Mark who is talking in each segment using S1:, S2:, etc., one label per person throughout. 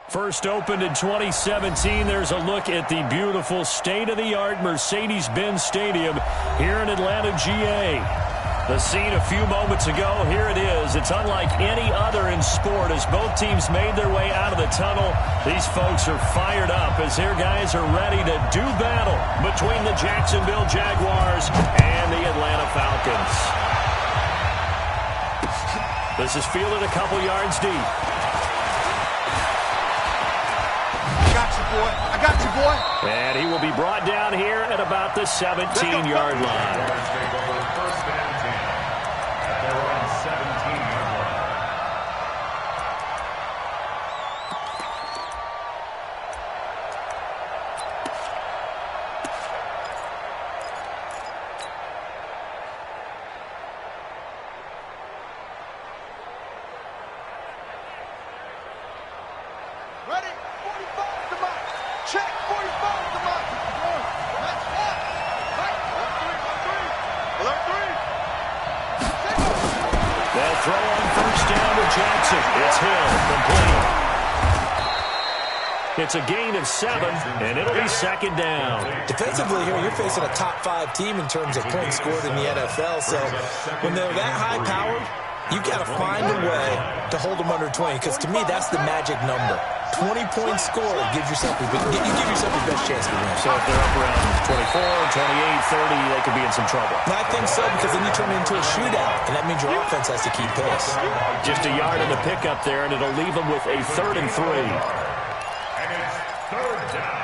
S1: First opened in 2017, there's a look at the beautiful state-of-the-art Mercedes-Benz Stadium here in Atlanta, GA. The scene a few moments ago, here it is. It's unlike any other in sport as both teams made their way out of the tunnel. These folks are fired up as their guys are ready to do battle between the Jacksonville Jaguars and the Atlanta Falcons. This is fielded a couple yards deep.
S2: I got you, boy.
S1: And he will be brought down here at about the 17-yard line.
S2: Ready? 45 to Mike. Check 45 to Mike. That's one. Mike. Alert three.
S1: They'll throw on first down to Jackson. It's Hill, complete. It's a gain of 7, and it'll be second down.
S3: Defensively here, you're facing a top 5 team in terms of points scored in the NFL. So when they're that high-powered, you got to find a way to hold them under 20, because to me, that's the magic number. 20 points scored gives yourself you give yourself your best chance to win.
S1: So if they're up around 24, 28, 30, they could be in some trouble.
S3: And I think so, because then you turn it into a shootout, and that means your offense has to keep pace.
S1: Just a yard in the pickup there, and it'll leave them with a 3rd and 3.
S4: And it's 3rd down.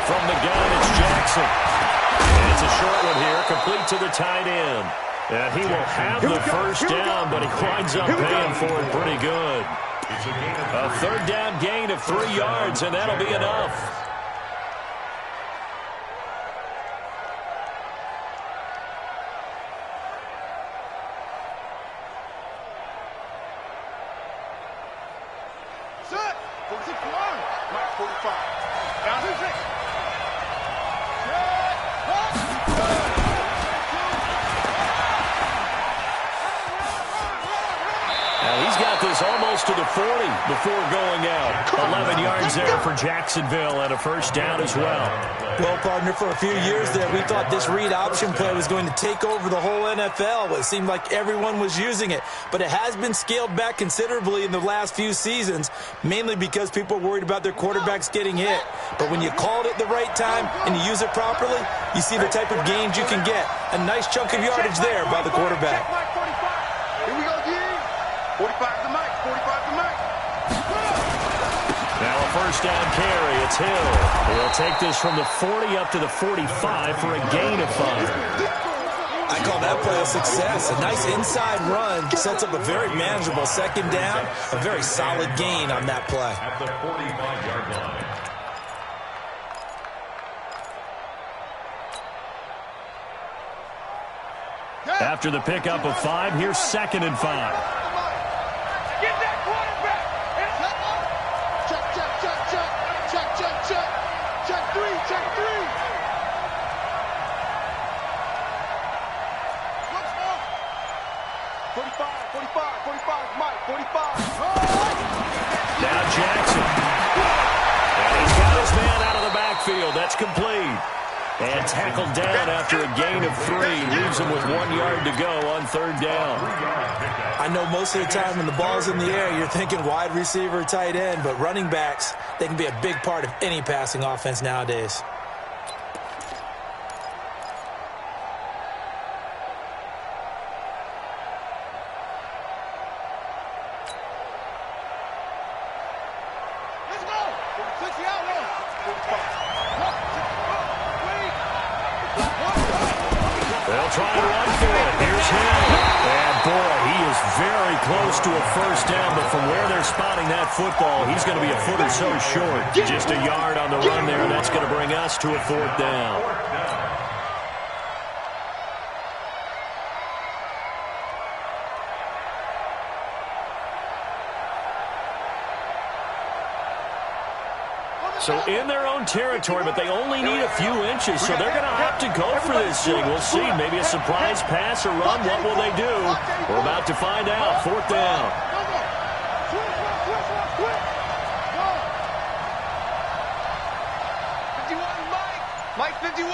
S1: From the gun, it's Jackson. And it's a short one here, complete to the tight end. And he will have the first down, but he winds up paying for it pretty good. A 3rd down gain of 3 yards, and that'll be enough.
S2: Set. 46 line. Mike 45. Down to 6.
S1: Now he's got this almost to the 40 before going out. 11 yards there for Jacksonville and a first down as well.
S3: Well, partner, for a few years there, we thought this read option play was going to take over the whole NFL. It seemed like everyone was using it. But it has been scaled back considerably in the last few seasons, mainly because people are worried about their quarterbacks getting hit. But when you call it at the right time and you use it properly, you see the type of gains you can get. A nice chunk of yardage there by the quarterback.
S2: Here we go, D. 45 to Mike. 45 to Mike.
S1: Now a first down carry. It's Hill. He'll take this from the 40 up to the 45 for a gain of 5.
S3: I call that play a success. A nice inside run sets up a very manageable second down. A very solid gain on that play.
S4: At the 45-yard line.
S1: After the pickup of 5, here's 2nd and 5.
S2: Get that quarterback. Check, check, check, check. Check, check, check. Check 3, check 3. What's up? 45, 45, 45, Mike, 45.
S1: Now Jackson. And he's got his man out of the backfield. That's complete. And tackled down after a gain of 3. Leaves him with 1 yard to go on 3rd down.
S3: I know most of the time when the ball's in the air, you're thinking wide receiver, tight end, but running backs, they can be a big part of any passing offense nowadays.
S2: Let's go. 60 out low.
S1: They'll try to run for it. Here's Hill. And boy, he is very close to a first down, but from where they're spotting that football, he's going to be a foot or so short. Just a yard on the run there, and that's going to bring us to a 4th down. So in their own territory, but they only need a few inches, so they're going to have to go for this thing. We'll see. Maybe a surprise pass or run. What will they do? We're about to find out. 4th down.
S2: Mike 51.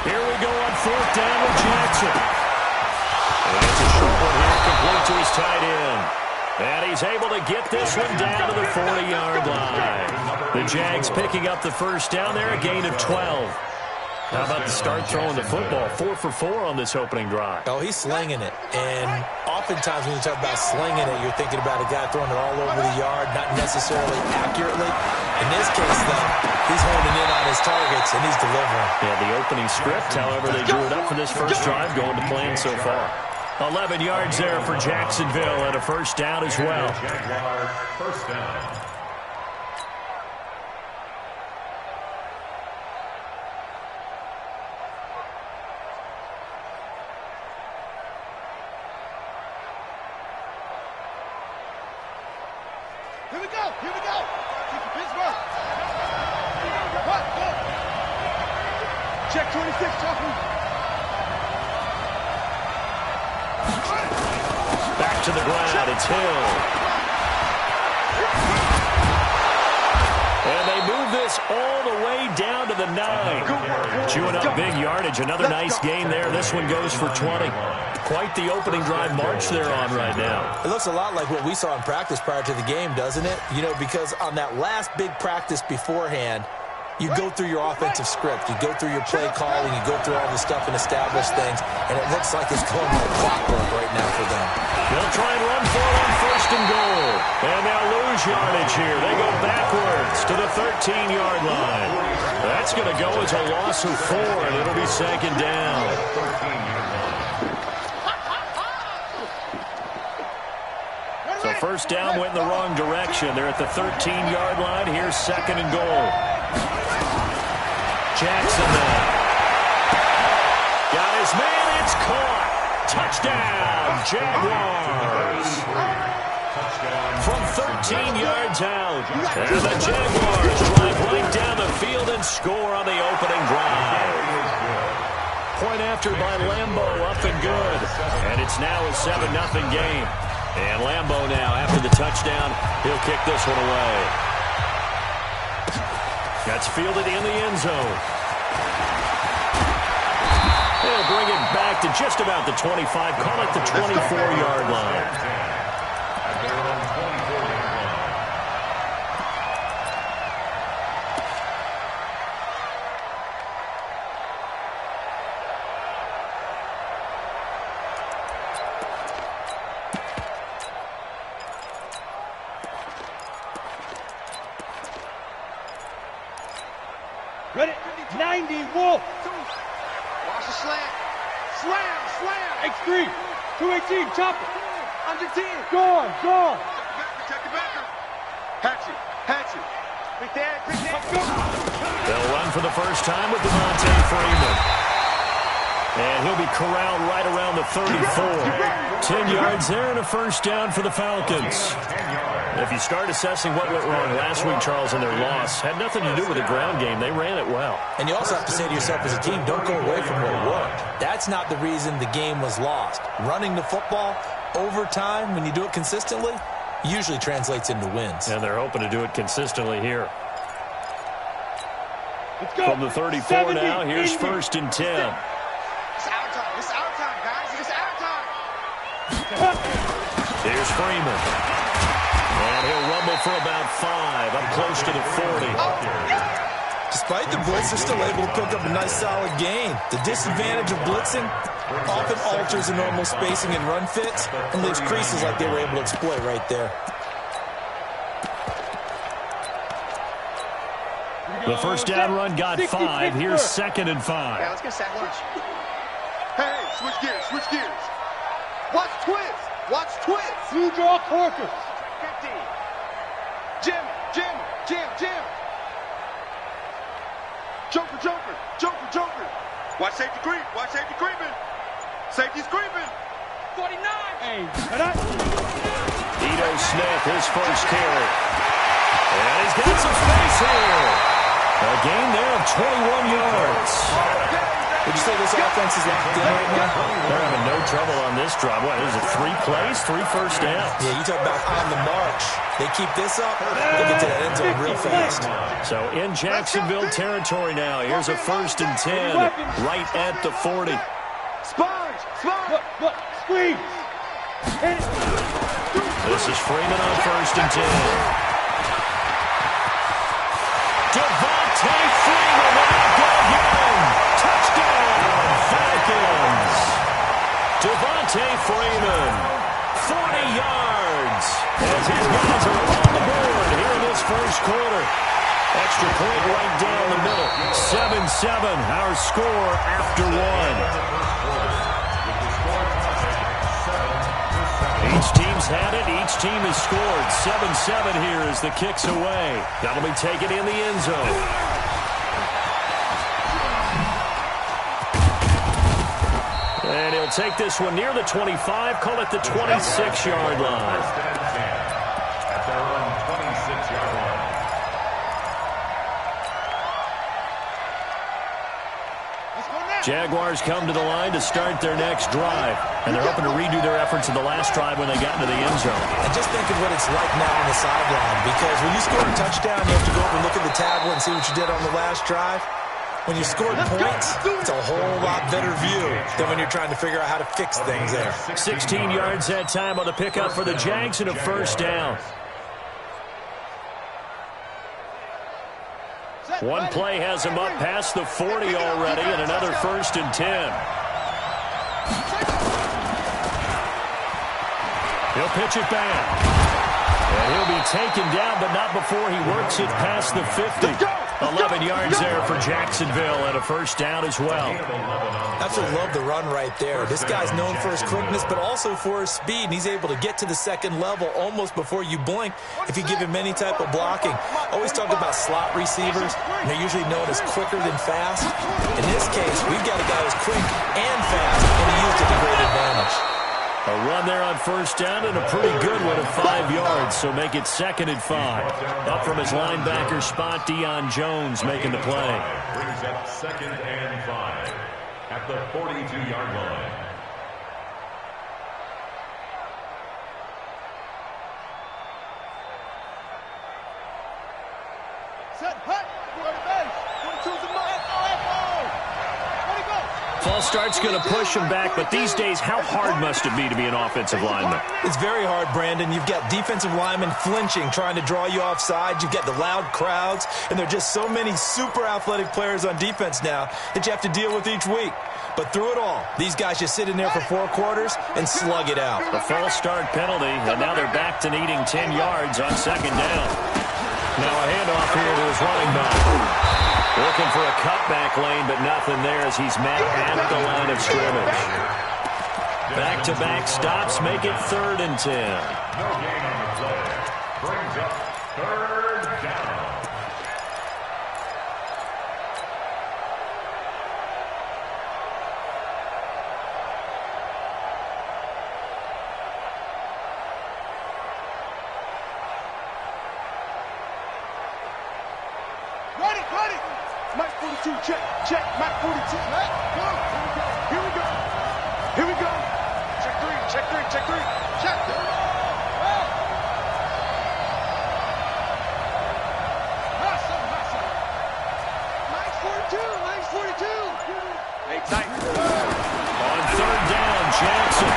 S1: Here we go on 4th down with Jackson. And it's a short one here, complete to his tight end. And he's able to get this one down to the 40-yard line. The Jags picking up the first down there, a gain of 12. How about the start throwing the football? 4 for 4 on this opening drive.
S3: Oh, he's slinging it. And oftentimes when you talk about slinging it, you're thinking about a guy throwing it all over the yard, not necessarily accurately. In this case, though, he's honing in on his targets, and he's delivering.
S1: Yeah, the opening script, however, they drew it up for this first drive, going to plan so far. 11 yards there for Jacksonville, and a first down as well.
S4: Jaguars, first down.
S2: Here we go. Here we go. Pittsburgh. What? Go. Check 26, Chucky.
S1: Back to the ground. It's Hill. And they move this all the way down to the 9. Chewing up big yardage. Another nice gain there. This one goes for 20. Quite the opening drive march they're on right now.
S3: It looks a lot like what we saw in practice prior to the game, doesn't it? You know, because on that last big practice beforehand, you go through your offensive script. You go through your play calling. You go through all the stuff and establish things. And it looks like it's going like clockwork right now for them.
S1: They'll try and run for it on 1st and goal. And they'll lose yardage here. They go backwards to the 13-yard line. That's going to go as a loss of 4, and it'll be 2nd down. So 1st down went in the wrong direction. They're at the 13-yard line. Here's 2nd and goal. Jackson now. Got his man. It's caught. Touchdown, Jaguars. From 13 yards out. And the Jaguars drive right down the field and score on the opening drive. Point after by Lambo, up and good. And it's now a 7-0 game. And Lambo now, after the touchdown, he'll kick this one away. That's fielded in the end zone. They'll bring it back to just about the 25, call it the 24-yard line.
S5: Ready? 90, Wolf.
S2: Watch the slant. Slam, slam.
S5: X3. 218, chopper.
S2: Under 10.
S5: Gone.
S2: Check the backer. Hatchet. Quick there.
S1: They'll run for the first time with Devontae Freeman. And he'll be corralled right around the 34. 10 yards there and a first down for the Falcons. If you start assessing what went wrong last week, Charles, in their loss, had nothing to do with the ground game. They ran it well.
S3: And you also have to say to yourself as a team, don't go away from what worked. That's not the reason the game was lost. Running the football over time, when you do it consistently, usually translates into wins.
S1: And they're hoping to do it consistently here.
S5: Let's go.
S1: From the 34
S5: 70,
S1: now, here's
S5: Indy.
S1: 1st and 10.
S2: It's our time, guys. It's our time.
S1: Here's Freeman. And he'll rumble for about 5, up close to the 40.
S3: Despite the blitz, they're still able to pick up a nice solid gain. The disadvantage of blitzing often alters the normal spacing and run fits and leaves creases like they were able to exploit right there.
S1: The first down run got 5. Here's 2nd and 5.
S2: Yeah, let's get sack lunch. Hey, switch gears. Watch twist.
S5: Blue draw Corkers.
S2: 50. Jim. Joker. Watch safety creeping. Safety's creeping. 49.
S5: Hey,
S1: Ito Smith, his first carry. And he's got some space here. A gain there of 21 yards.
S3: Would you say this offense is locked in right now?
S1: They're having no trouble on this drive. What, is it 3 plays, 3 first downs?
S3: Yeah, you talk about on the march. They keep this up, they'll get to that end zone real fast.
S1: So in Jacksonville territory now. Here's a 1st and 10 right at the 40.
S2: Sponge!
S5: Squeeze!
S1: This is Freeman on 1st and 10. Devontae Freeman, let it go again. Touchdown, Falcons. Devontae Freeman, 40 yards. As his guys are on the board here in this first quarter. Extra point right down the middle. 7-7, our score after 1. Each team's had it. Each team has scored. 7-7 here as the kick's away. That'll be taken in the end zone. And he'll take this one near the 25. Call it the 26-yard line.
S4: At their own 26-yard line.
S1: Jaguars come to the line to start their next drive. And they're hoping to redo their efforts in the last drive when they got into the end zone.
S3: And just think of what it's like now on the sideline. Because when you score a touchdown, you have to go over and look at the tablet and see what you did on the last drive. When you scored points, it's a whole lot better view than when you're trying to figure out how to fix things there.
S1: 16 yards that time on the pickup for the Jags and a 1st down. One play has him up past the 40 already, and another 1st and 10. He'll pitch it back. And he'll be taken down, but not before he works it past the 50. 11 yards there for Jacksonville, and a 1st down as well.
S3: Absolutely love the run right there. This guy's known for his quickness, but also for his speed, and he's able to get to the second level almost before you blink if you give him any type of blocking. Always talk about slot receivers, and they're usually known as quicker than fast. In this case, we've got a guy who's quick and fast, and he used it to great advantage.
S1: A run there on 1st down and a pretty good one of 5 yards, so make it 2nd and 5. Up from his linebacker spot, Deion Jones making the play.
S4: Brings up 2nd and 5 at the 42-yard line.
S2: Set, hut, go to base. 22's a mark. Let it go.
S1: False start's going to push him back, but these days, how hard must it be to be an offensive lineman?
S3: It's very hard, Brandon. You've got defensive linemen flinching, trying to draw you offside. You've got the loud crowds, and there are just so many super athletic players on defense now that you have to deal with each week. But through it all, these guys just sit in there for 4 quarters and slug it out.
S1: A false start penalty, and now they're back to needing 10 yards on 2nd down. Now a handoff here to his running back. Looking for a cutback lane, but nothing there as he's met at the line of scrimmage. Back-to-back stops make it 3rd and 10.
S4: No gain on the play. Brings up 3rd down.
S2: Ready. Mike 42, check. Mike 42. Go. Here we go. Check three. Check. Hustle. Mike 42. Hey, tight.
S1: On 3rd down, Jackson.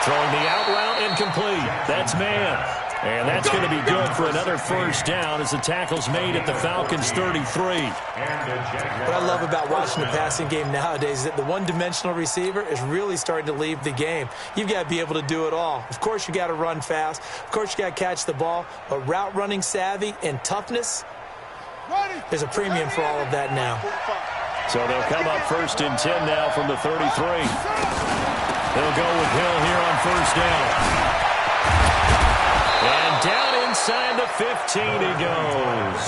S1: Throwing the out route incomplete. That's man. And that's going to be good for another 1st down as the tackle's made at the Falcons' 33.
S3: What I love about watching the passing game nowadays is that the one-dimensional receiver is really starting to leave the game. You've got to be able to do it all. Of course, you got to run fast. Of course, you got to catch the ball. But route running savvy and toughness, there's a premium for all of that now.
S1: So they'll come up 1st and 10 now from the 33. They'll go with Hill here on 1st down. And down inside the 15 he goes.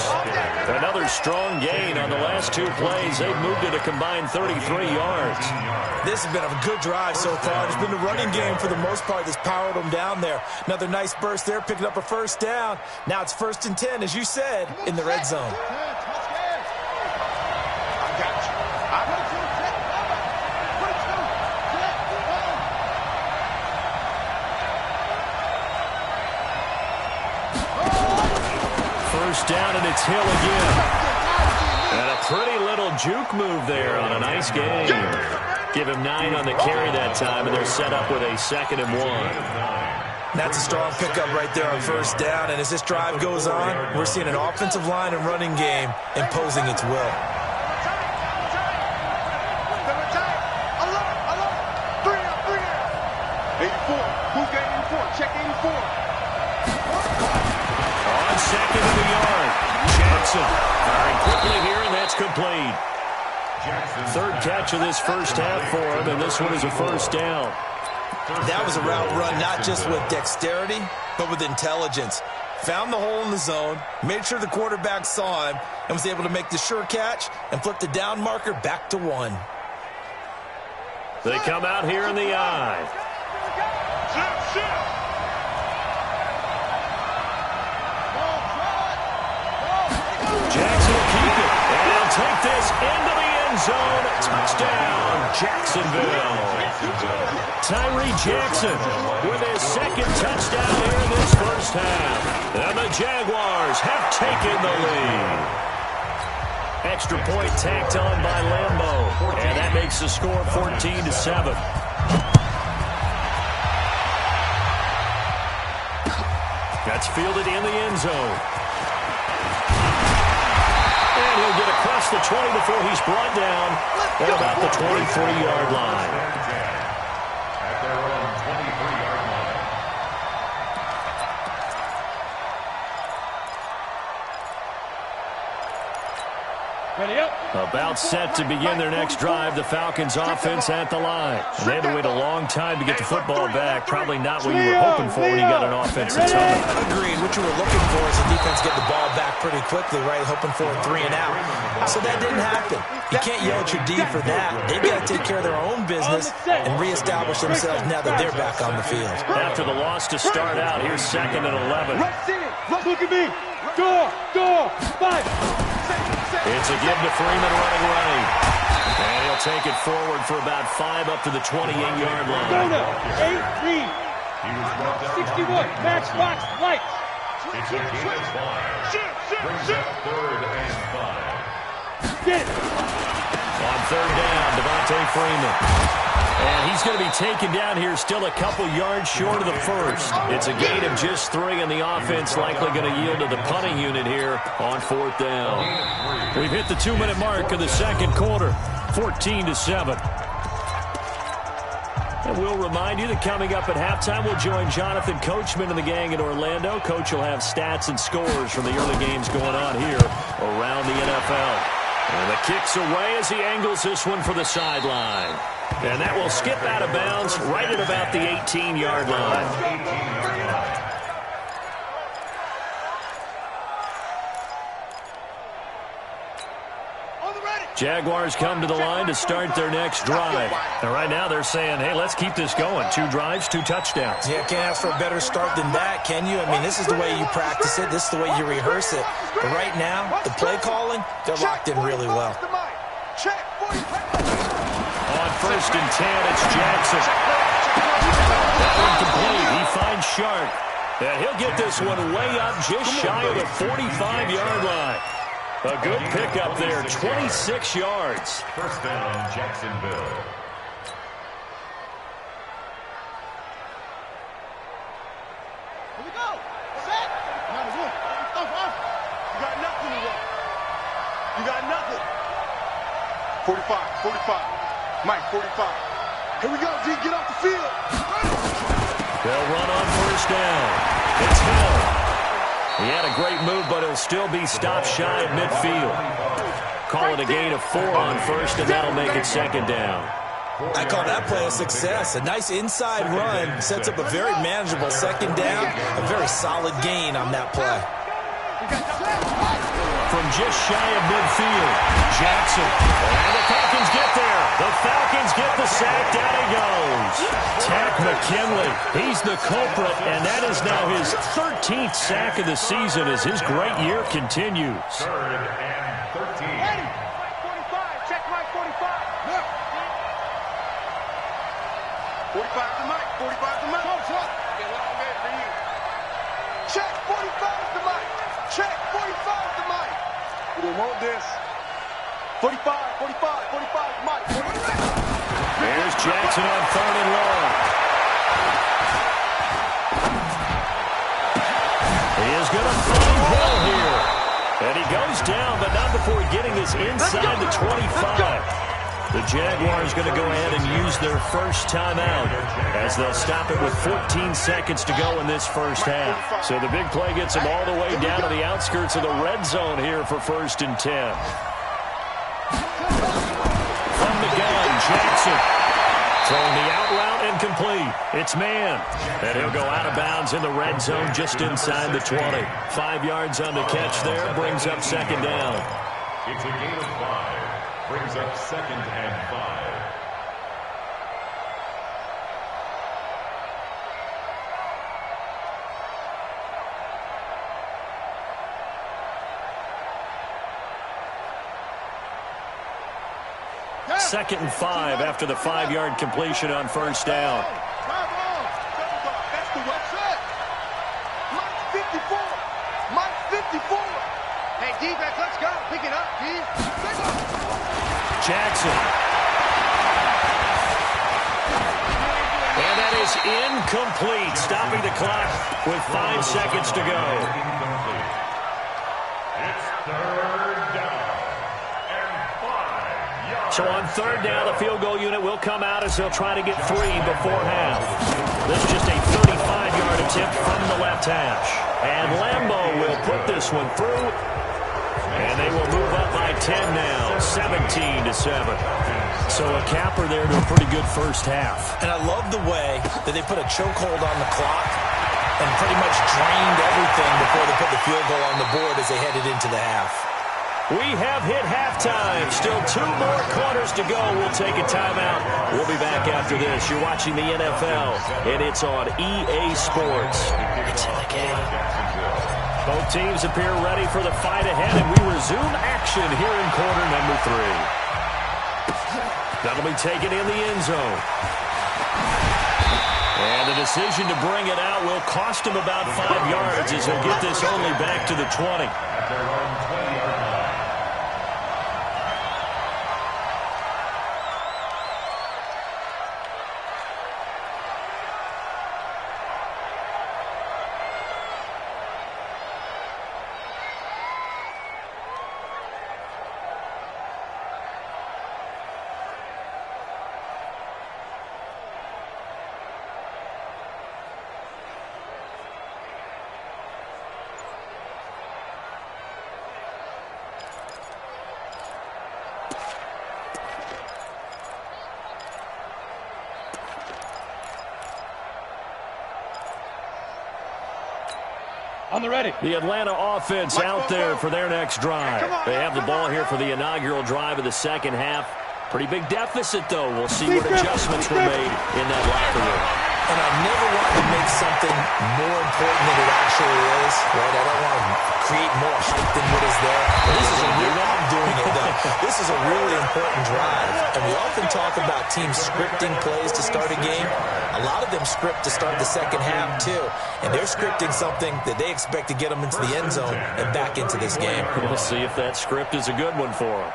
S1: Another strong gain on the last two plays. They've moved it a combined 33 yards.
S3: This has been a good drive so far. It's been the running game for the most part that's powered them down there. Another nice burst there, picking up a first down. Now it's 1st and 10, as you said, in the red zone.
S1: First down, and it's Hill again. And a pretty little juke move there on a nice game. Give him 9 on the carry that time, and they're set up with a 2nd and 1.
S3: That's a strong pickup right there on first down, and as this drive goes on, we're seeing an offensive line and running game imposing its will.
S2: Check 84.
S1: On 2nd and a yard. Jackson firing quickly here, and that's complete. 3rd catch of this first half for him, and this one is a first down.
S3: That was a route run not just with dexterity, but with intelligence. Found the hole in the zone, made sure the quarterback saw him, and was able to make the sure catch and flip the down marker back to 1.
S1: They come out here in the eye. Jackson will keep it, and he'll take this into the end zone. Touchdown, Jacksonville. Tyree Jackson with his 2nd touchdown here in this first half. And the Jaguars have taken the lead. Extra point tacked on by Lambeau, and that makes the score 14-7. That's fielded in the end zone. And he'll get across the 20 before he's brought down at about the 23-yard line.
S4: At their own 23-yard line.
S5: Ready up.
S1: About set to begin their next drive, the Falcons offense at the line. And they had to wait a long time to get the football back. Probably not what you were hoping for when you got an offense that's home.
S3: Agreed. What you were looking for is the defense get the ball back pretty quickly, right? Hoping for a 3 and out. So that didn't happen. You can't yell at your D for that. They've got to take care of their own business and reestablish themselves now that they're back on the field.
S1: After the loss to start out, here's 2nd and 11.
S5: Look at me. Door. 5.
S1: It's a give to Freeman running right. And he'll take it forward for about 5 up to the 28-yard line.
S5: 8 lead. 61. Max box lights.
S4: It's a gain of 5. Brings up 3rd and 5.
S5: Get it.
S1: On 3rd down, Devontae Freeman. And he's going to be taken down here still a couple yards short of the first. It's a gain of just 3, and the offense likely going to yield to the punting unit here on 4th down. We've hit the 2-minute mark of the second quarter, 14-7. And we'll remind you that coming up at halftime, we'll join Jonathan Coachman and the gang in Orlando. Coach will have stats and scores from the early games going on here around the NFL. And the kick's away as he angles this one for the sideline. And that will skip out of bounds right at about the 18-yard line. Jaguars come to the line to start their next drive. And right now they're saying, hey, let's keep this going. 2 drives, 2 touchdowns.
S3: Yeah, can't ask for a better start than that, can you? I mean, this is the way you practice it. This is the way you rehearse it. But right now, the play calling, they're locked in really well.
S1: On 1st and 10, it's Jackson. That one complete. He finds Sharp. And he'll get this one way up just shy of the 45-yard line. A good pickup there, 26 yards.
S4: First down, Jacksonville.
S2: Here we go. Set. You got nothing to work. You got nothing. 45. Mike, 45. Here we go, D. Get off the field.
S1: They'll run on 1st down. It's Hill. He had a great move, but he'll still be stopped shy of midfield. Call it a gain of 4 on 1st, and that'll make it 2nd down.
S3: I call that play a success. A nice inside run sets up a very manageable second down, a very solid gain on that play.
S1: From just shy of midfield, Jackson. And the Falcons get there. The Falcons get the sack. Down he goes. Tack McKinley. He's the culprit, and that is now his 13th sack of the season as his great year continues.
S4: 3rd and 13.
S2: 45. Check right 45. 45 to Mike. 45 to Mike. Get long way for you. Check 45 to Mike. Check 45 to Mike. We don't want this. 45 to Mike.
S1: There's Jackson on 3rd and long. He is going to find Hill here. And he goes down, but not before getting this inside the 25. The Jaguars going to go ahead and use their first timeout as they'll stop it with 14 seconds to go in this first half. So the big play gets them all the way down to the outskirts of the red zone here for 1st and 10. From the gun, Jackson throwing the out route and complete. It's man. And he'll go out of bounds in the red zone just inside the 20. 5 yards on the catch there, brings up 2nd down.
S4: It's a gain of 5. Brings up 2nd and 5.
S1: Second and 5 after the 5-yard completion on 1st down.
S2: That's the right side. Mike 54. Mike 54. Hey, defense, let's go. Pick it up, D.
S1: Jackson. And that is incomplete, stopping the clock with 5 seconds to go.
S4: It's 3rd down and 5 yards.
S1: So on 3rd down, the field goal unit will come out as they'll try to get 3 before half. This is just a 35-yard attempt from the left hash. And Lambeau will put this one through. And they will move up by 10 now, 17-7. So a capper there to a pretty good first half.
S3: And I love the way that they put a chokehold on the clock and pretty much drained everything before they put the field goal on the board as they headed into the half.
S1: We have hit halftime. Still 2 more quarters to go. We'll take a timeout. We'll be back after this. You're watching the NFL, and it's on EA Sports. It's in the game. Both teams appear ready for the fight ahead, and we resume action here in quarter number 3. That'll be taken in the end zone. And the decision to bring it out will cost him about 5 yards as he'll get this only back to the 20.
S4: At their own 20-yard line.
S5: On the ready.
S1: The Atlanta offense out there for their next drive. They have the ball here for the inaugural drive of the second half. Pretty big deficit, though. We'll see what adjustments were made in that locker room.
S3: And I never want to make something more important than it actually is, right? I don't want to create more hype than what is there. But this is a real, I'm doing it, though. This is a really important drive. And we often talk about teams scripting plays to start a game. A lot of them script to start the second half, too. And they're scripting something that they expect to get them into the end zone and back into this game.
S1: We'll see if that script is a good one for them.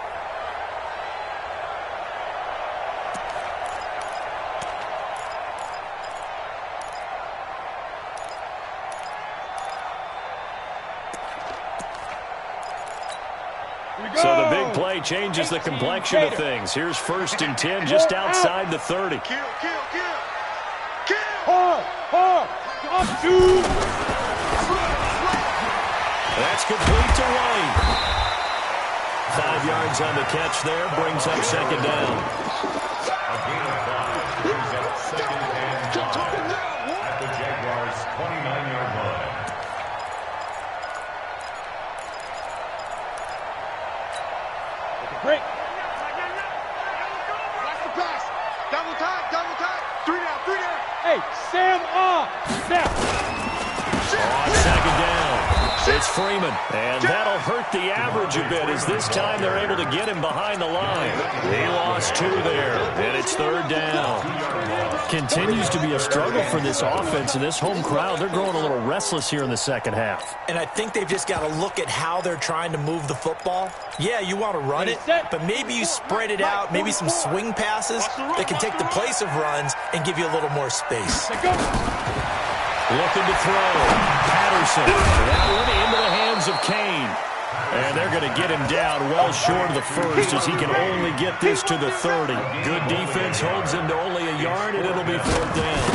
S1: So the big play changes the complexion of things. Here's 1st and 10 just outside the 30.
S2: Kill.
S5: Hard. Up, dude.
S1: That's complete to White. 5 yards on the catch there, brings up 2nd down.
S4: A gain of 5 brings up 2nd and 5 at the Jaguars' 29-yard line.
S5: Break.
S2: Watch the pass. Double time, double time. 3 down, 3 down.
S5: Hey, Sam Snap.
S1: On 2nd down, it's Freeman, and that'll hurt the average a bit as this time they're able to get him behind the line. He lost 2 there, and it's 3rd down. Continues to be a struggle for this offense, and this home crowd, they're growing a little restless here in the second half.
S3: And I think they've just got to look at how they're trying to move the football. Yeah, you want to run it, but maybe you spread it out, maybe some swing passes that can take the place of runs and give you a little more space.
S1: Looking to throw. Patterson. That one into the hands of Kane. And they're going to get him down well short of the first as he can only get this to the 30. Good defense holds him to only a yard, and it'll be 4th down.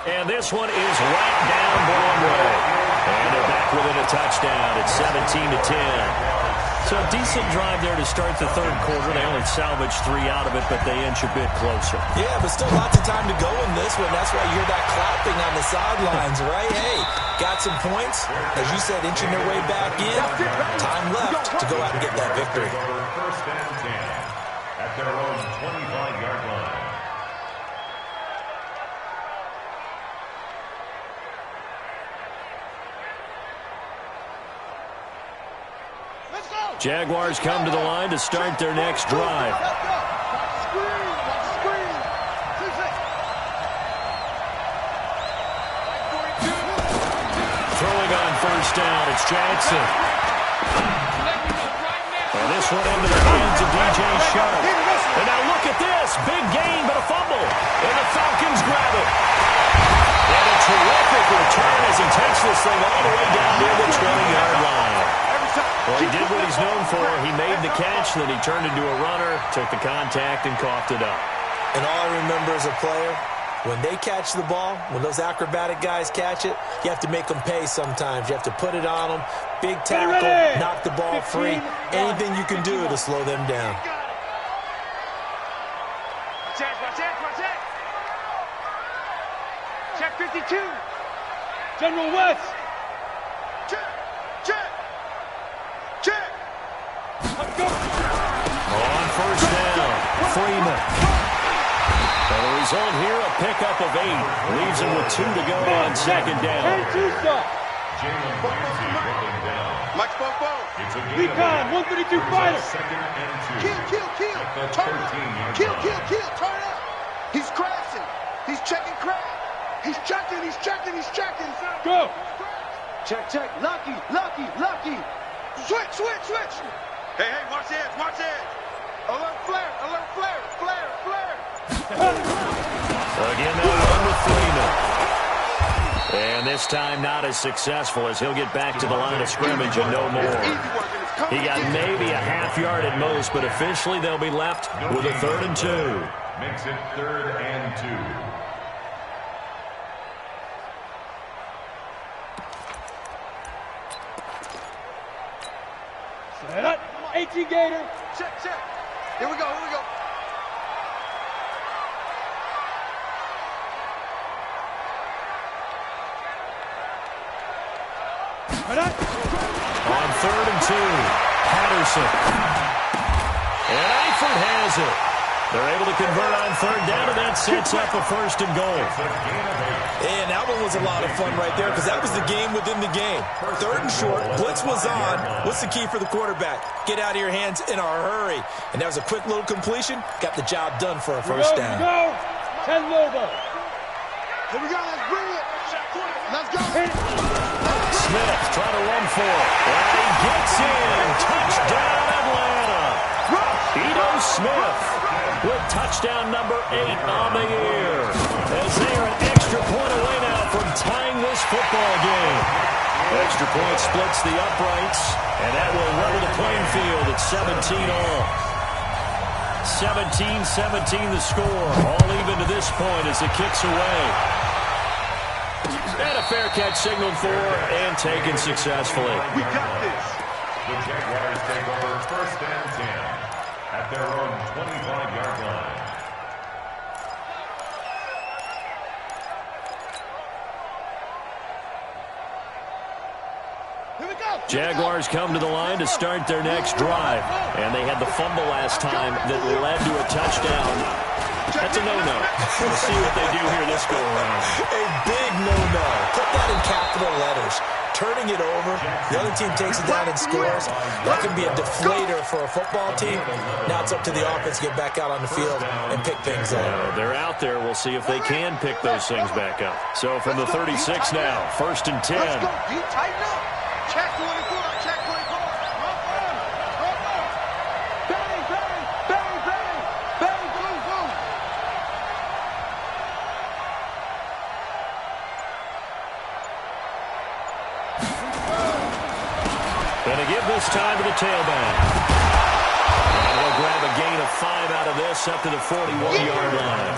S1: And this one is right down Broadway. And they're back within a touchdown. It's 17-10. So a decent drive there to start the 3rd quarter. They only salvaged 3 out of it, but they inch a bit closer.
S3: Yeah, but still lots of time to go in this one. That's why you hear that clapping on the sidelines, right? Hey, got some points. As you said, inching their way back in. Time left to go out and get that victory.
S4: 1st and 10 at their own 25-yard line.
S1: Jaguars come to the line to start their next drive. Throwing on 1st down, it's Jackson. And this one into the hands of DJ Sharp. And now look at this. Big gain, but a fumble. And the Falcons grab it. And a terrific return as he takes this thing all the way down near the 20-yard line. Well, he did what he's known for. He made the catch, then he turned into a runner, took the contact, and coughed it up.
S3: And all I remember as a player, when they catch the ball, when those acrobatic guys catch it, you have to make them pay sometimes. You have to put it on them. Big tackle, knock the ball free. Anything you can do to slow them down.
S2: Check 52.
S5: General West.
S2: Check. Check. Check.
S5: Let's go.
S1: On 1st down, Freeman. And the result here, a pickup of 8. Leaves him with 2 to go on 2nd down.
S5: And Tusa.
S4: Jalen Ramsey dribbling down.
S2: Mike Bobo.
S4: It's a gain
S5: Recon, 132 fighter.
S4: 2nd and 2.
S2: Kill.
S4: At the
S2: Turn
S4: 13-yard
S2: up.
S4: line.
S2: Kill. Turn up. He's crashing. He's checking crap. He's checking.
S5: Go.
S2: Check. Lucky. Switch. Hey, watch the edge. Alert flare.
S1: Again, they'll run with Freeman. And this time not as successful as he'll get back to the line of scrimmage and no more. He got maybe a half yard at most, but officially they'll be left with a 3rd and 2.
S4: Makes it 3rd and 2.
S5: Set up. 18 Gator.
S2: Check. Here we go.
S5: Set up.
S1: On 3rd and 2, Patterson. And Eifert has it. They're able to convert on 3rd down, and that sets up a 1st and goal.
S3: And that one was a lot of fun right there because that was the game within the game. 3rd and short, blitz was on. What's the key for the quarterback? Get out of your hands in a hurry. And that was a quick little completion. Got the job done for a 1st down.
S5: Go. 10 Lobo.
S2: Here we go. Let's bring it. Let's go.
S1: Smith trying to run for it. And he gets in. Touchdown, Atlanta. Ito Smith with touchdown number 8 on the year. As they are an extra point away now from tying this football game. Extra point splits the uprights, and that will level the playing field at 17 all. 17-17 the score. All even to this point as it kicks away. And a fair catch signaled for and taken successfully.
S2: We got this.
S4: The Jaguars take over 1st and 10 at their own 25-yard line.
S1: Jaguars come to the line to start their next drive. And they had the fumble last time that led to a touchdown. That's a no-no. We'll see what they do here this go-around.
S3: A big no-no. Put that in capital letters. Turning it over, the other team takes it down and scores. That can be a deflator for a football team. Now it's up to the offense to get back out on the field and pick things up.
S1: They're out there. We'll see if they can pick those things back up. So from the 36 now, 1st and 10.
S2: Let's go. You tighten up. Check 24. Check 24. Bang, bang, bang, bang. Bang, boom, boom.
S1: Gonna give this time to the tailback. And he'll grab a gain of 5 out of this up to the 41-yard line.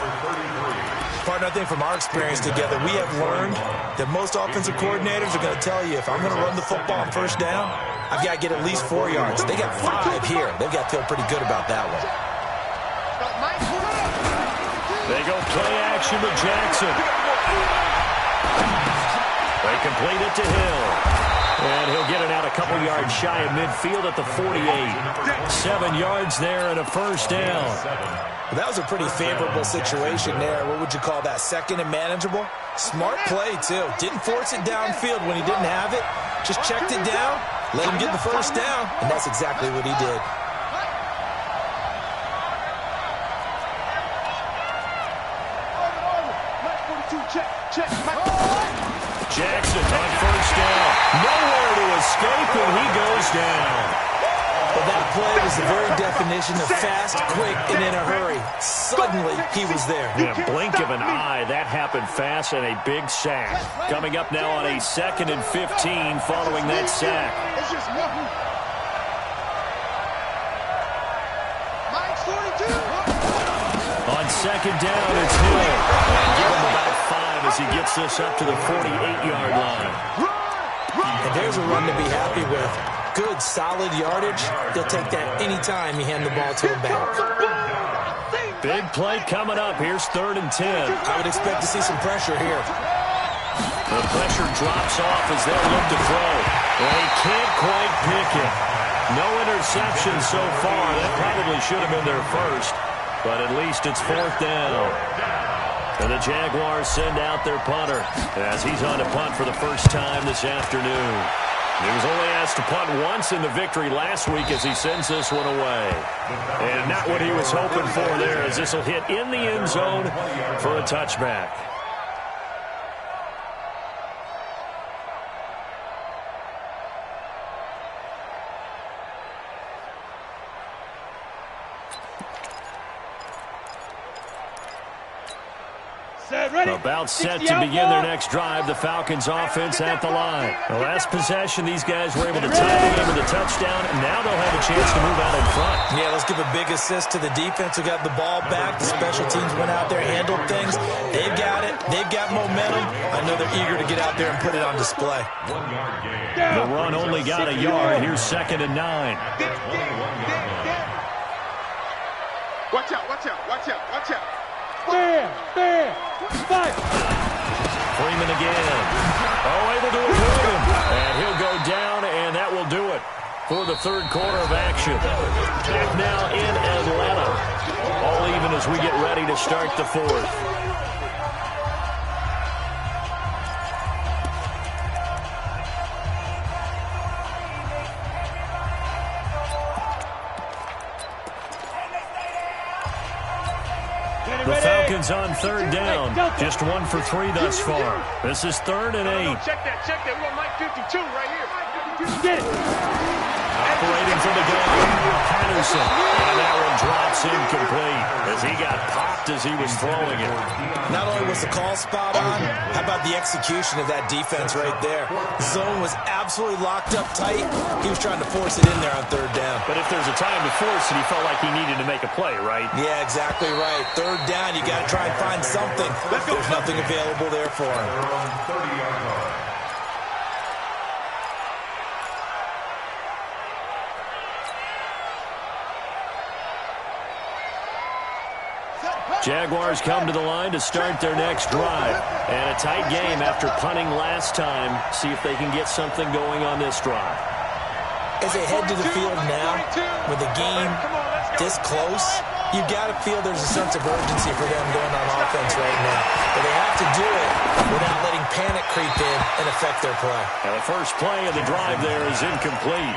S3: Partner, I think from our experience together, we have learned that most offensive coordinators are going to tell you, if I'm going to run the football on 1st down, I've got to get at least 4 yards. They got 5 here. They've got to feel pretty good about that one.
S1: They go play action to Jackson. They complete it to Hill. And he'll get it out a couple yards shy of midfield at the 48. 7 yards there and a 1st down.
S3: Well, that was a pretty favorable situation there. What would you call that? 2nd and manageable? Smart play, too. Didn't force it downfield when he didn't have it. Just checked it down, let him get the 1st down, and that's exactly what he did.
S1: Jackson on 1st down. Nowhere to escape, and he goes down.
S3: But that play was the very definition of fast, quick, and in a hurry. Suddenly, he was there.
S1: In a blink of an eye, that happened fast, and a big sack. Coming up now on a 2nd and 15 following that sack.
S2: It's just nothing. Mike's 42.
S1: On 2nd down, it's Hill. And give him about 5 as he gets this up to the 48-yard line.
S3: And there's a run to be happy with. Good, solid yardage. They'll take that anytime you hand the ball to him back.
S1: Big play coming up. Here's 3rd and 10.
S3: I would expect to see some pressure here.
S1: The pressure drops off as they'll look to throw. And he can't quite pick it. No interception so far. That probably should have been their first. But at least it's 4th down. And the Jaguars send out their punter as he's on to punt for the first time this afternoon. He was only asked to punt once in the victory last week as he sends this one away. And not what he was hoping for there, as this will hit in the end zone for a touchback. About set to begin their next drive. The Falcons offense at the line. The last possession, these guys were able to tie the game with a touchdown, and now they'll have a chance to move out in front.
S3: Yeah, let's give a big assist to the defense who got the ball back. The special teams went out there, handled things. They've got it. They've got momentum. I know they're eager to get out there and put it on display.
S1: The run only got a yard. Here's 2nd and 9.
S2: Watch out, watch out, watch out, watch out.
S5: Bam! Fight!
S1: Freeman again. Oh, able to avoid him. And he'll go down, and that will do it for the 3rd quarter of action. Back now in Atlanta. All even as we get ready to start the 4th. The Falcons on 3rd down. Just 1 for 3 thus far. This is 3rd and 8.
S2: Check that. We got Mike 52 right here.
S5: Get it!
S1: Operating from the gun, Patterson. And that one drops incomplete as he got popped as he was throwing it.
S3: Not only was the call spot on, how about the execution of that defense right there? The zone was absolutely locked up tight. He was trying to force it in there on 3rd down.
S1: But if there's a time to force it, he felt like he needed to make a play, right?
S3: Yeah, exactly right. 3rd down, you got to try and find something. There's nothing available there for him.
S4: 30-yard line.
S1: Jaguars come to the line to start their next drive. And a tight game after punting last time. See if they can get something going on this drive.
S3: As they head to the field now, with the game this close, you got to feel there's a sense of urgency for them going on offense right now. But they have to do it without letting panic creep in and affect their play.
S1: And the first play of the drive there is incomplete.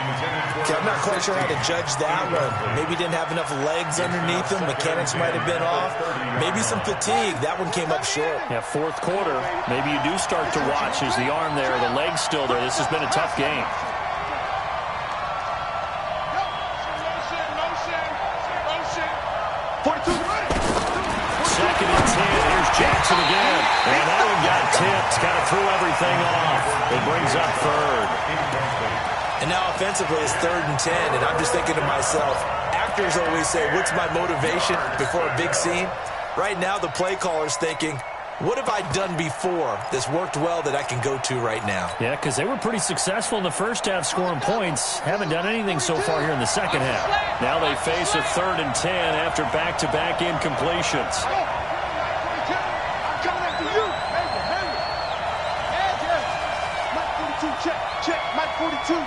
S3: Okay, I'm not quite sure how to judge that one. Maybe didn't have enough legs underneath him. Mechanics might have been off. Maybe some fatigue. That one came up short.
S1: Yeah, fourth quarter, maybe you do start to watch. Is the arm there, the leg's still there. This has been a tough game. Second and 10. Here's Jackson again. And that one got tipped. Kind of threw everything off. It brings up third.
S3: And now offensively it's 3rd and 10. And I'm just thinking to myself, actors always say, what's my motivation before a big scene? Right now the play caller's thinking, what have I done before that's worked well that I can go to right now?
S1: Yeah, because they were pretty successful in the first half scoring points. Haven't done anything so far here in the second half. Now they face a 3rd and 10 after back-to-back incompletions.
S2: I'm coming after you. Mike 42, check. Mike 42.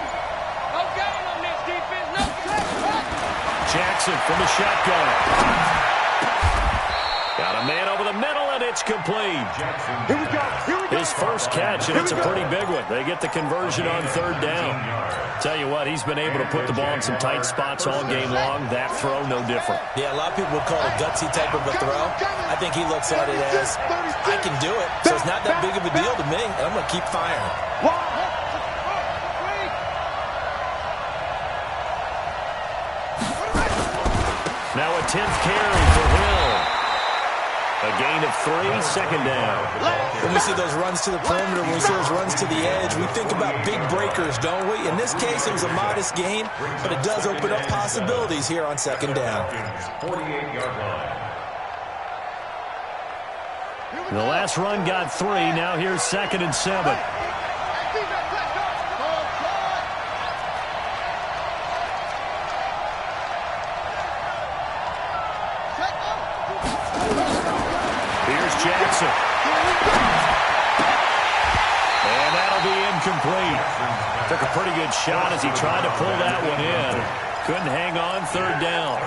S5: No game on this defense. No game.
S1: Jackson from the shotgun. Got a man over the middle, and it's complete.
S2: Here we go.
S1: His first catch, and it's a pretty big one. They get the conversion on 3rd down. Tell you what, he's been able to put the ball in some tight spots all game long. That throw, no different.
S3: Yeah, a lot of people would call it a gutsy type of a throw. I think he looks at it as, I can do it, so it's not that big of a deal to me, and I'm going to keep firing.
S1: Now a 10th carry for Hill. A gain of 3, 2nd down.
S3: When we see those runs to the perimeter, when we see those runs to the edge, we think about big breakers, don't we? In this case, it was a modest gain, but it does open up possibilities here on 2nd down.
S4: 48-yard line.
S1: The last run got 3. Now here's 2nd and 7. Jackson. And that'll be incomplete. Took a pretty good shot as he tried to pull that one in. Couldn't hang on, 3rd down.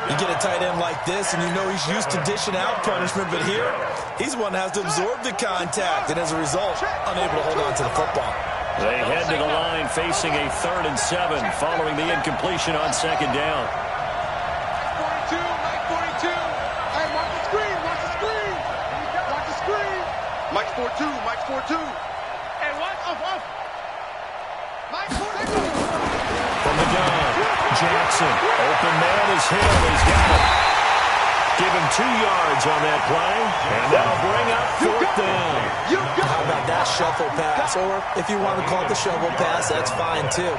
S3: You get a tight end like this, and you know he's used to dishing out punishment, but here, he's one that has to absorb the contact, and as a result, unable to hold on to the football.
S1: They head to the line facing a 3rd and 7 following the incompletion on 2nd down.
S2: Mike's 4-2.
S5: Hey, what? Off.
S2: Mike 4-2.
S1: From the gun, Jackson. Open man is Hill. He's got it. Give him 2 yards on that play, and that'll bring up 4th down.
S3: How about that shuffle pass? Or if you want to call it the shovel pass, that's fine too.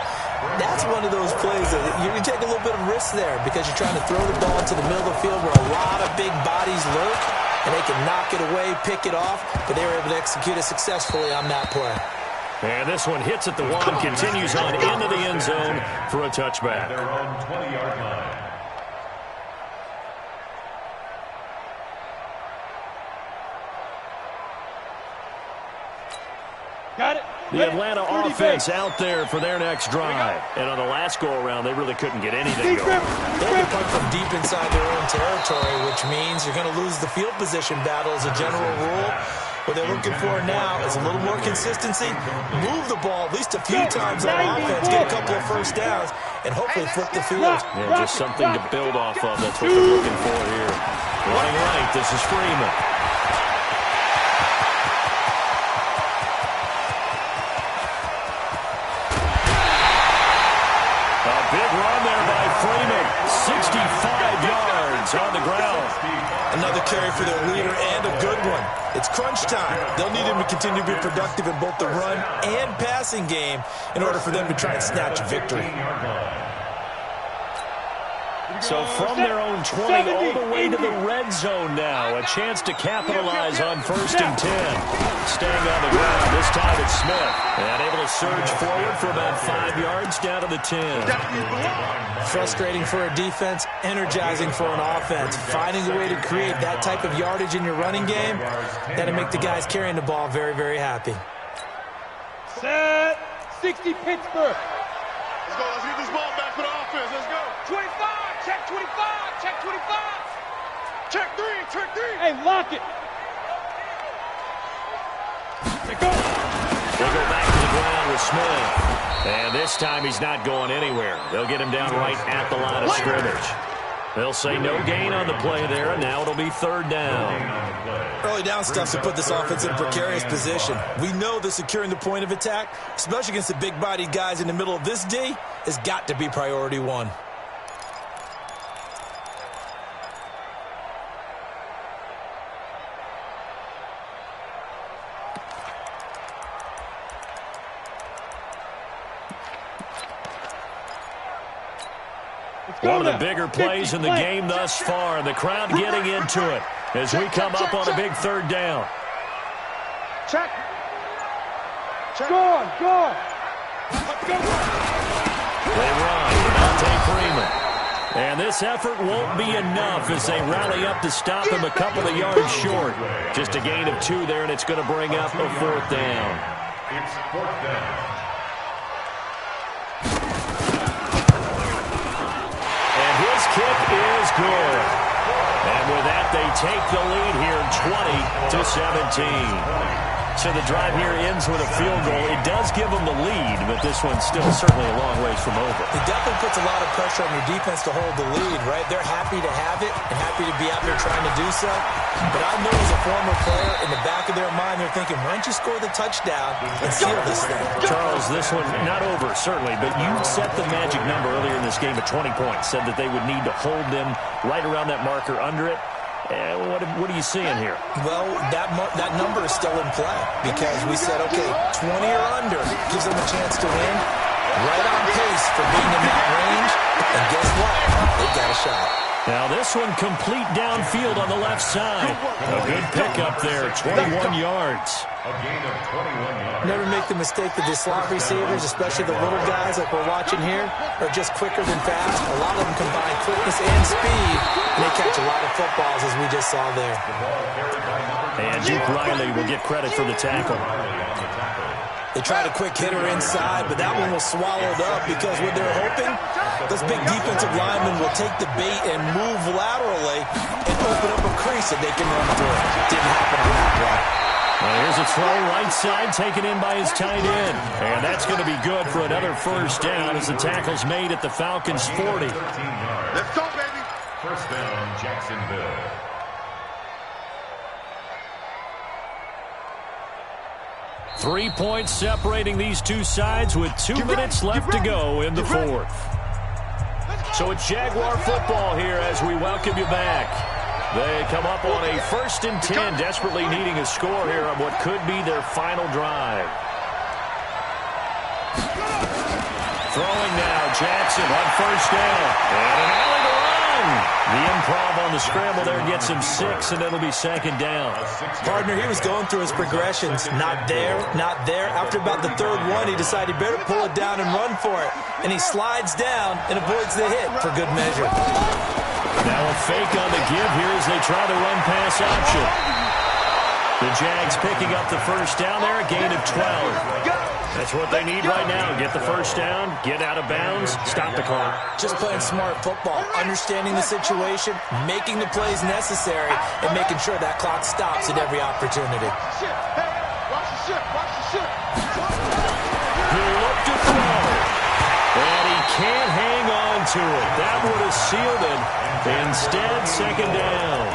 S3: That's one of those plays that you can take a little bit of risk there because you're trying to throw the ball into the middle of the field where a lot of big bodies lurk. And they can knock it away, pick it off, but they were able to execute it successfully on that play.
S1: And this one hits at the 1, continues on into the end zone for a touchback.
S4: They're on 20-yard line.
S5: Got it.
S1: The Atlanta offense out there for their next drive. And on the last go-around, they really couldn't get anything going.
S3: They had to punt from deep inside their own territory, which means you're going to lose the field position battle as a general rule. What they're looking for now is a little more consistency, move the ball at least a few times on offense, get a couple of first downs, and hopefully flip the field.
S1: Yeah, just something to build off of. That's what they're looking for here. Running right, this is Freeman. Big run there by Freeman. 65 yards on the ground.
S3: Another carry for their leader and a good one. It's crunch time. They'll need him to continue to be productive in both the run and passing game in order for them to try and snatch a victory.
S1: So from their own 20 all the way to the red zone now. A chance to capitalize on 1st and 10. Staying on the ground. This time it's Smith. And able to surge forward for about 5 yards down to the 10.
S3: Frustrating for a defense, energizing for an offense. Finding a way to create that type of yardage in your running game, that'll make the guys carrying the ball very, very happy.
S5: Set. 60 Pittsburgh.
S2: Let's go. Let's get this ball back for the offense. Let's go.
S5: 25. Check 25. Check 25.
S2: Check 3. Check 3.
S5: Hey, lock it. Let's go.
S1: They go back to the ground with Smith. And this time he's not going anywhere. They'll get him down right at the line of scrimmage. They'll say no gain on the play there, and now it'll be 3rd down.
S3: Early down stuff to put this offense in a precarious position. We know that securing the point of attack, especially against the big-bodied guys in the middle of this D, has got to be priority 1.
S1: One of the bigger plays in the game thus far. The crowd getting into it as we come up on a big 3rd down.
S2: Check.
S5: Go on. Go.
S1: They run. Devontae Freeman. And this effort won't be enough as they rally up to stop him a couple of yards short. Just a gain of 2 there, and it's going to bring up a 4th down.
S4: It's 4th down.
S1: Kick is good. And with that, they take the lead here 20-17. So the drive here ends with a field goal. It does give them the lead, but this one's still certainly a long ways from over.
S3: It definitely puts a lot of pressure on your defense to hold the lead, right? They're happy to have it and happy to be out there trying to do so. But I know as a former player, in the back of their mind, they're thinking, why don't you score the touchdown and seal this thing?
S1: Charles, this one not over, certainly, but you set the magic number earlier in this game at 20 points, said that they would need to hold them right around that marker under it. What are you seeing here?
S3: Well, that number is still in play because we said, okay, 20 or under gives them a chance to win. Right on pace for being in that range. And guess what? They've got a shot.
S1: Now this one complete downfield on the left side. A good pickup there, 21 yards.
S4: A gain of 21 yards.
S3: Never make the mistake that the slot receivers, especially the little guys like we're watching here, are just quicker than fast. A lot of them combine quickness and speed, and they catch a lot of footballs, as we just saw there.
S1: And Duke Riley will get credit for the tackle.
S3: They tried a quick hitter inside, but that one was swallowed up because what they're hoping, those big defensive linemen will take the bait and move laterally and open up a crease that they can run through. Didn't happen on that play.
S1: Well, here's a throw right side taken in by his tight end. And that's going to be good for another 1st down as the tackle's made at the Falcons' 40.
S2: Let's go, baby.
S4: 1st down, Jacksonville.
S1: Three points separating these two sides with 2 minutes left to go in the 4th. So it's Jaguar football here as we welcome you back. They come up on a 1st and 10, desperately needing a score here on what could be their final drive. Throwing now, Jackson on 1st down. And an alley to run. The improv on the scramble there gets him 6, and it'll be 2nd down.
S3: Partner, he was going through his progressions. Not there, not there. After about the 3rd one, he decided he better pull it down and run for it. And he slides down and avoids the hit for good measure.
S1: Now a fake on the give here as they try the run-pass option. The Jags picking up the 1st down there, a gain of 12. That's what they need right now. Get the 1st down, get out of bounds, stop the clock.
S3: Just playing smart football, understanding the situation, making the plays necessary, and making sure that clock stops at every opportunity.
S2: Watch the ship. Watch the ship.
S1: He looked to throw, and he can't hang on to it. That would have sealed it. Instead, 2nd down.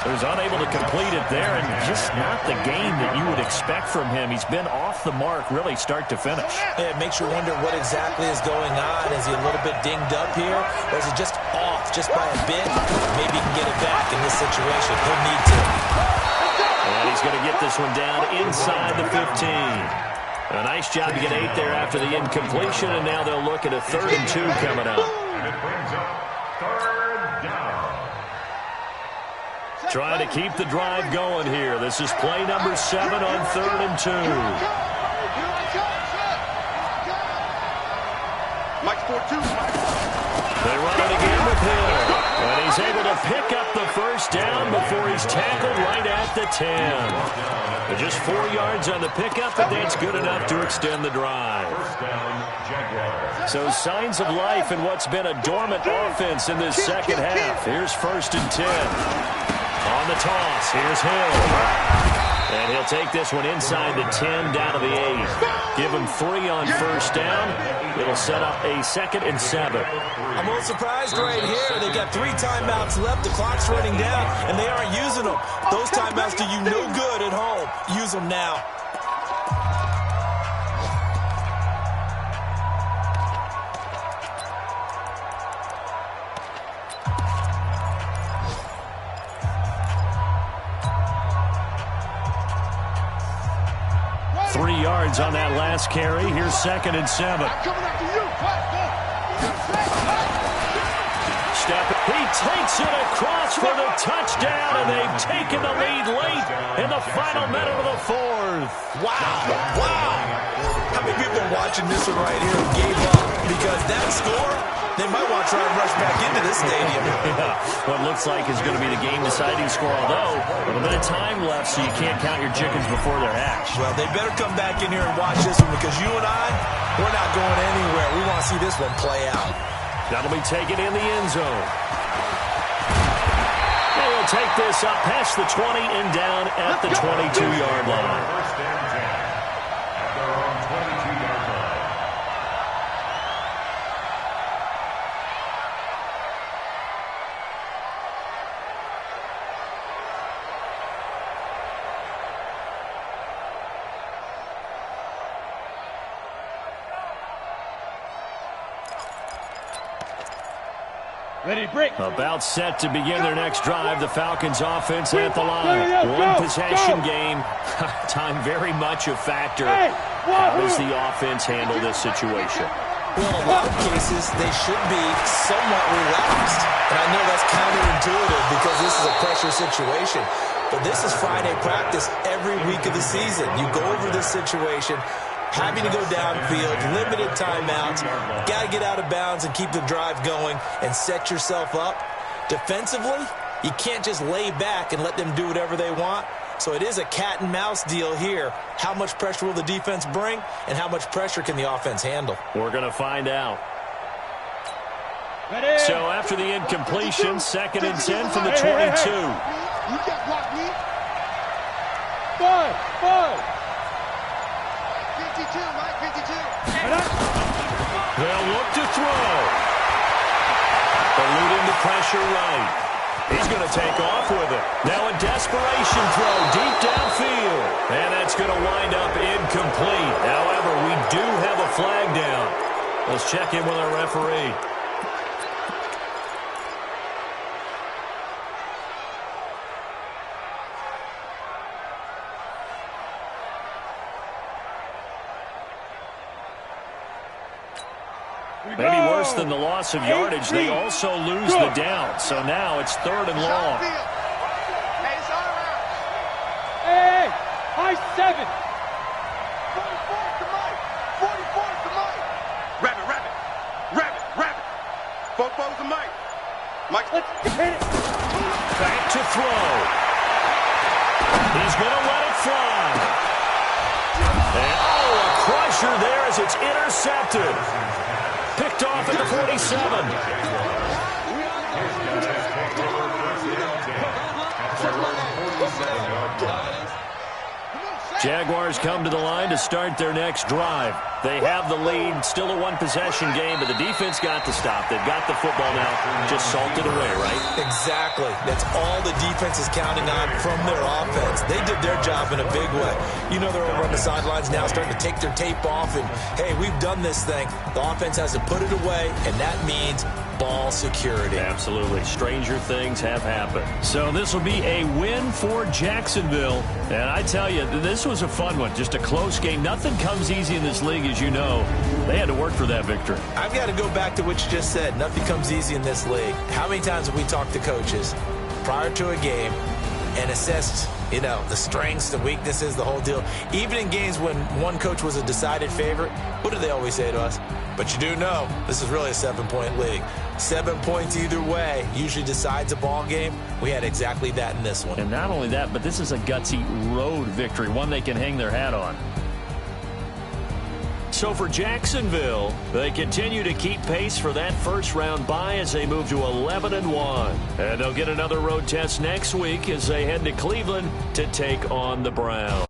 S1: He was unable to complete it there, and just not the game that you would expect from him. He's been off the mark, really, start to finish.
S3: Yeah, it makes you wonder what exactly is going on. Is he a little bit dinged up here, or is he just off just by a bit? Maybe he can get it back in this situation. He'll need to.
S1: And he's going to get this one down inside the 15. A nice job to get 8 there after the incompletion, and now they'll look at a 3rd and 2 coming up.
S4: And it brings up 3rd down.
S1: Trying to keep the drive going here. This is play number 7 on 3rd and 2.
S2: Mike's 4-2.
S1: They run it again with Hill. And he's able to pick up the first down before he's tackled right at the 10. But just 4 yards on the pickup, but that's good enough to extend the drive.
S4: First down, Jaguars.
S1: So signs of life in what's been a dormant offense in this second half. Here's 1st and 10. On the toss, here's Hill. And he'll take this one inside the 10 down to the 8. Give him 3 on first down. It'll set up a 2nd and 7.
S3: I'm a little surprised right here. They got 3 timeouts left. The clock's running down, and they aren't using them. Those timeouts do you no good at home. Use them now.
S1: On that last carry. Here's 2nd and 7. Step. He takes it across for the touchdown, and they've taken the lead late in the final minute of the 4th.
S3: Wow. Wow. How many people are watching this one right here and gave up? Because that score, they might want to try and rush back into this stadium.
S1: Yeah, what looks like is going to be the game-deciding score, although a little bit of time left, so you can't count your chickens before they're hatched.
S3: Well, they better come back in here and watch this one, because you and I, we're not going anywhere. We want to see this one play out.
S1: That'll be taken in the end zone. They will take this up past the 20 and down at the 22-yard line.
S4: First and 10 at their own 22-yard line.
S5: Ready, break.
S1: About set to begin their next drive. The Falcons offense at the line. One possession game. Time very much a factor. How does the offense handle this situation?
S3: Well, in a lot of cases, they should be somewhat relaxed. And I know that's counterintuitive because this is a pressure situation. But this is Friday practice every week of the season. You go over this situation, having to go downfield, limited timeouts, got to get out of bounds and keep the drive going and set yourself up. Defensively, you can't just lay back and let them do whatever they want. So it is a cat and mouse deal here. How much pressure will the defense bring, and how much pressure can the offense handle?
S1: We're going to find out.
S5: Ready.
S1: So after the incompletion, 2nd and 10 from the 22.
S2: You can't block me.
S5: 5.
S2: 52, Mike, 52.
S1: They'll look to throw. Eluding the pressure right. He's going to take off with it. Now a desperation throw deep downfield. And that's going to wind up incomplete. However, we do have a flag down. Let's check in with our referee. Maybe worse than the loss of yardage, they also lose the down. So now it's 3rd and long.
S2: Hey, it's all around.
S5: Hey, high 7.
S2: 44 to Mike. 44 to Mike. Rabbit. Football's to Mike. Mike,
S5: Let's hit it.
S1: Back to throw. He's going to let it fly. And, a crusher there as it's intercepted. Picked off at the 47. Jaguars come to the line to start their next drive. They have the lead, still a one-possession game, but the defense got to stop. They've got the football now, just salted away, right?
S3: Exactly. That's all the defense is counting on from their offense. They did their job in a big way. You know they're over on the sidelines now starting to take their tape off and, hey, we've done this thing. The offense has to put it away, and that means ball security.
S1: Absolutely. Stranger things have happened. So this will be a win for Jacksonville. And I tell you, this was a fun one. Just a close game. Nothing comes easy in this league, as you know. They had to work for that victory.
S3: I've got to go back to what you just said. Nothing comes easy in this league. How many times have we talked to coaches prior to a game and assessed, the strengths, the weaknesses, the whole deal? Even in games when one coach was a decided favorite, what do they always say to us? But you do know this is really a 7-point league. 7 points either way usually decides a ball game. We had exactly that in this one.
S1: And not only that, but this is a gutsy road victory, one they can hang their hat on. So for Jacksonville, they continue to keep pace for that first-round bye as they move to 11-1. And they'll get another road test next week as they head to Cleveland to take on the Browns.